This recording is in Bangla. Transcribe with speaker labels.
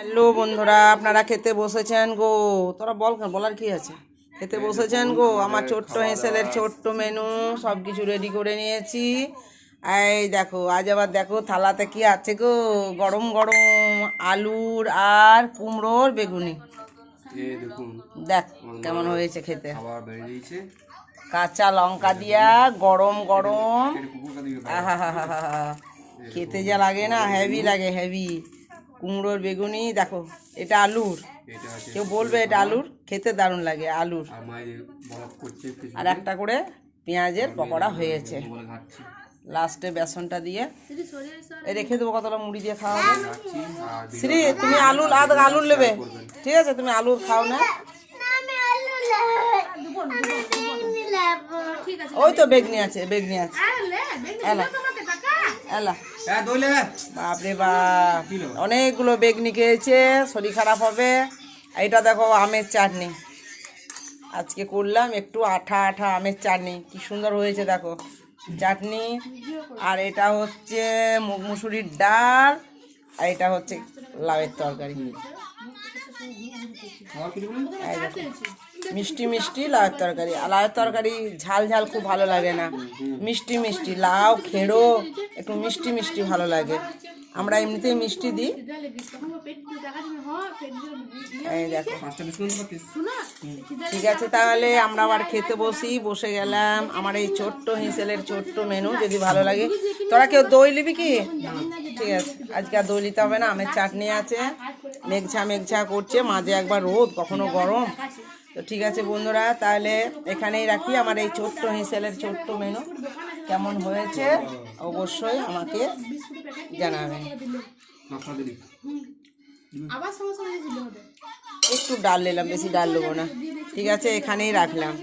Speaker 1: হ্যালো বন্ধুরা, আপনারা খেতে বসেছেন গো। তোরা বল, বলার কি আছে? খেতে বসেছেন গো। আমার ছোট্ট হেঁসেলের ছোট্ট মেনু সব কিছু রেডি করে নিয়েছি। এই দেখো, আজ আবার দেখো থালাতে কি আছে গো। গরম গরম আলুর আর কুমড়োর বেগুনি। দেখ কেমন হয়েছে খেতে। কাঁচা লঙ্কা দিয়া গরম গরম, আহা হা হা হা, খেতে যা লাগে না, হেভি লাগে হেভি। কুমড়োর বেগুনি দেখো, এটা আলুর, কেউ বলবে এটা আলুর, খেতে দারুণ লাগে আলুর। আর একটা করে পেঁয়াজের পকোড়া হয়েছে। লাস্টে বেসনটা দিয়ে রেখে দেবো, কতটা মুড়ি দিয়ে খাওয়া হবে। শ্রী, তুমি আলুর আলুর নেবে? ঠিক আছে, তুমি আলুর খাও না। ওই তো বেগনি আছে, বেগনি আছে। এলা এলা, বাপরে বাপ, অনেকগুলো বেগনি খেয়েছে, শরীর খারাপ হবে। এটা দেখো আমের চাটনি আজকে করলাম, একটু আঠা আঠা আমের চাটনি, কি সুন্দর হয়েছে দেখো চাটনি। আর এটা হচ্ছে মুগ মুসুরির ডাল, আর এটা হচ্ছে লাউয়ের তরকারি। মিষ্টি মিষ্টি লাউয়ের তরকারি। আর লাউয়ের তরকারি ঝাল ঝাল খুব ভালো লাগে না, মিষ্টি মিষ্টি। লাউ খেড়ো একটু মিষ্টি মিষ্টি ভালো লাগে, আমরা এমনিতেই মিষ্টি দিই। এই দেখো, ঠিক আছে তাহলে আমরা আবার খেতে বসে গেলাম। আমার এই ছোট্ট হেঁসেলের ছোট্ট মেনু যদি ভালো লাগে। তোরা কেউ দই নিবি কি? ঠিক আছে, আজকে আর দই নিতে হবে না, আমের চাটনি আছে। মেঘঝা মেঘঝা করছে, মাঝে একবার রোদ কখনো গরম। তো ঠিক আছে বন্ধুরা, তাহলে এখানেই রাখি। আমার এই ছোট্ট হেঁসেলের ছোট্ট মেনু কেমন হয়েছে অবশ্যই আমাকে জানাবেন। একটু ডাল নিলাম, বেশি ডাল নেবো না। ঠিক আছে, এখানেই রাখলাম।